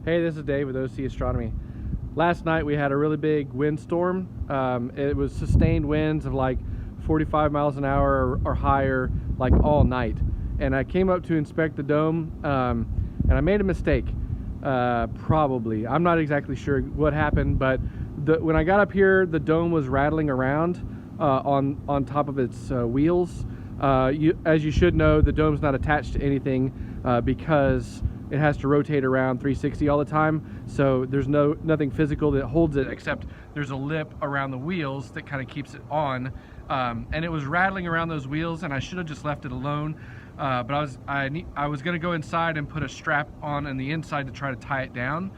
Hey, this is Dave with OC Astronomy. Last night we had a really big windstorm. It was sustained winds of like 45 miles an hour or higher, like all night. And I came up to inspect the dome, and I made a mistake. Probably. I'm not exactly sure what happened, but when I got up here, the dome was rattling around on top of its wheels. As you should know, the dome's not attached to anything because it has to rotate around 360 all the time, so there's nothing physical that holds it, except there's a lip around the wheels that kind of keeps it on, and it was rattling around those wheels, and I should have just left it alone, but I was going to go inside and put a strap on the inside to try to tie it down,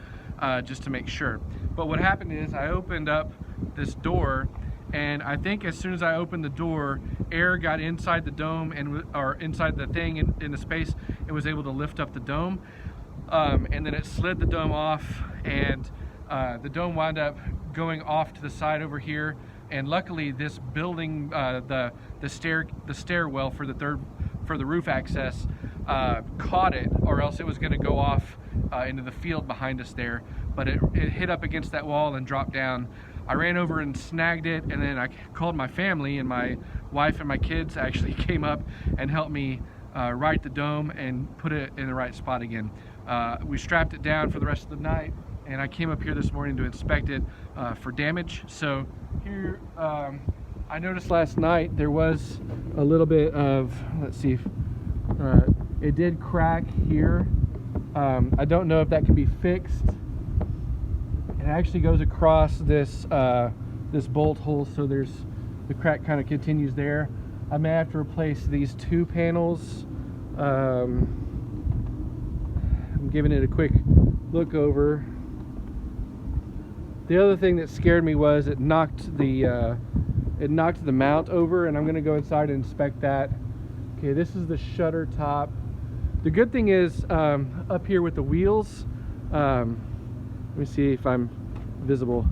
just to make sure. But what happened is I opened up this door, and I think as soon as I opened the door, air got inside the dome or inside the thing in the space, and was able to lift up the dome, and then it slid the dome off, and the dome wound up going off to the side over here. And luckily, this building, the stairwell for the roof access, caught it, or else it was going to go off into the field behind us there. But it hit up against that wall and dropped down. I ran over and snagged it, and then I called my family, and my wife and my kids actually came up and helped me right the dome and put it in the right spot again. We strapped it down for the rest of the night, and I came up here this morning to inspect it for damage. So here, I noticed last night there was a little bit of, let's see, it did crack here. I don't know if that can be fixed. It actually goes across this bolt hole, so the crack kind of continues there. I may have to replace these two panels. I'm giving it a quick look over. The other thing that scared me was it knocked the mount over, and I'm going to go inside and inspect that. Okay, this is the shutter top. The good thing is up here with the wheels. Let me see if I'm visible.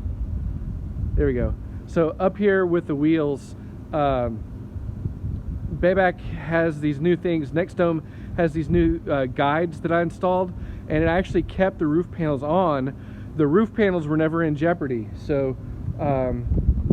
There we go. So up here with the wheels, Bayback has these new things. NexDome has these new guides that I installed, and it actually kept the roof panels on. The roof panels were never in jeopardy, so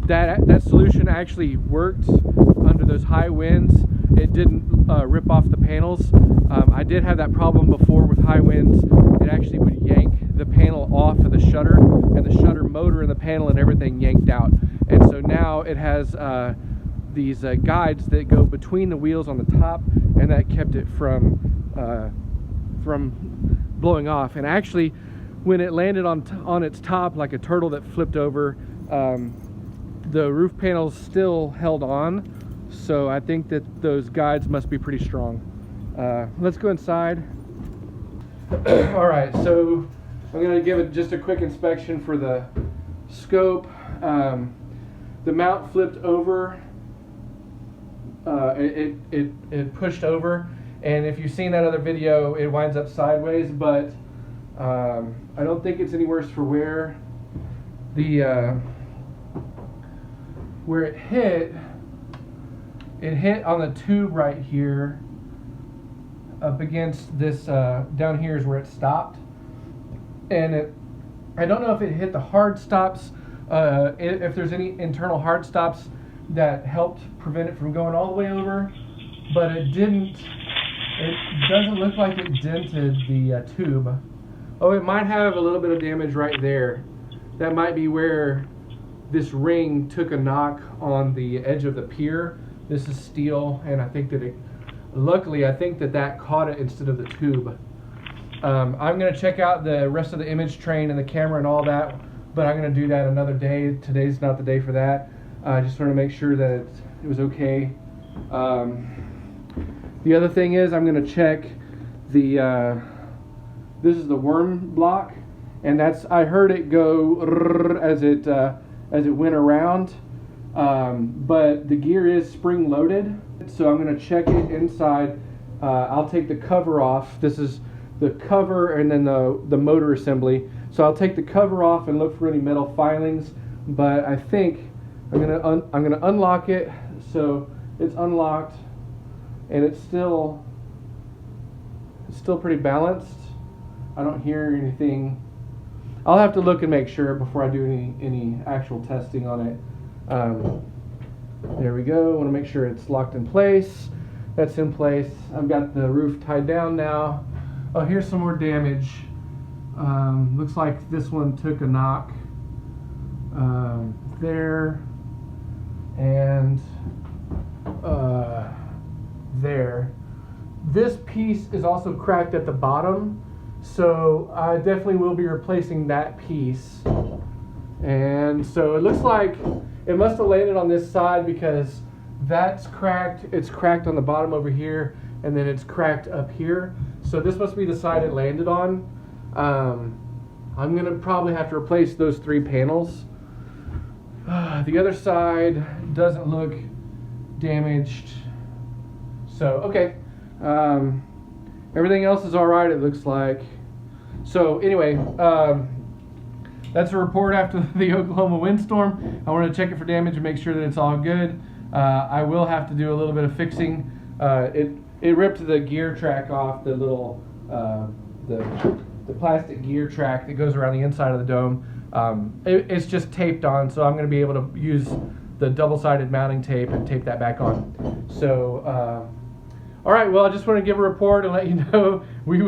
that solution actually worked under those high winds. It didn't rip off the panels. I did have that problem before with high winds. It actually would yank the panel off of the shutter, and the shutter motor and the panel and everything yanked out. And so now it has these guides that go between the wheels on the top, and that kept it from blowing off. And actually, when it landed on its top like a turtle that flipped over, the roof panels still held on. So I think that those guides must be pretty strong. Let's go inside. All right, so I'm going to give it just a quick inspection for the scope. The mount flipped over. It pushed over, and if you've seen that other video, it winds up sideways, but I don't think it's any worse for where it hit. It hit on the tube right here up against this, down here is where it stopped. And I don't know if it hit the hard stops, if there's any internal hard stops that helped prevent it from going all the way over, but it didn't. It doesn't look like it dented the tube. Oh, it might have a little bit of damage right there. That might be where this ring took a knock on the edge of the pier. This is steel, and I think that luckily, I think that caught it instead of the tube. I'm going to check out the rest of the image train and the camera and all that, but I'm going to do that another day. Today's not the day for that. I just want to make sure that it was okay. The other thing is I'm going to check this is the worm block, and I heard it go as it went around. But the gear is spring loaded, so I'm going to check it inside. I'll take the cover off. This is the cover and then the motor assembly. So I'll take the cover off and look for any metal filings. But I think I'm gonna unlock it. So it's unlocked, and it's still pretty balanced. I don't hear anything I'll have to look and make sure before I do any actual testing on it. There we go. I want to make sure it's locked in place. That's in place. I've got the roof tied down now. Oh, here's some more damage. Looks like this one took a knock there and there. This piece is also cracked at the bottom, so I definitely will be replacing that piece. And so it looks like it must have landed on this side because that's cracked. It's cracked on the bottom over here, and then it's cracked up here. So this must be the side it landed on. I'm gonna probably have to replace those 3 panels. The other side doesn't look damaged. So, okay. Everything else is all right, it looks like. So anyway, that's a report after the Oklahoma windstorm. I wanted to check it for damage and make sure that it's all good. I will have to do a little bit of fixing. It ripped the gear track off, the little the plastic gear track that goes around the inside of the dome. It's just taped on, so I'm going to be able to use the double-sided mounting tape and tape that back on. So, all right. Well, I just want to give a report and let you know we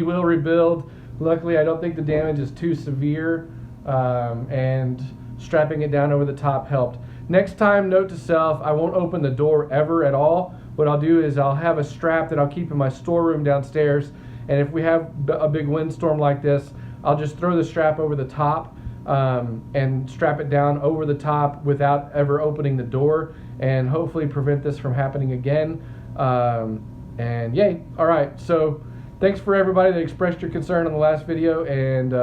will rebuild. Luckily, I don't think the damage is too severe, and strapping it down over the top helped. Next time, note to self: I won't open the door ever at all. What I'll do is I'll have a strap that I'll keep in my storeroom downstairs, and if we have a big windstorm like this, I'll just throw the strap over the top and strap it down over the top without ever opening the door, and hopefully prevent this from happening again. And yay. All right, so thanks for everybody that expressed your concern on the last video, and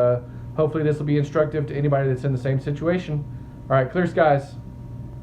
hopefully this will be instructive to anybody that's in the same situation. All right, clear skies.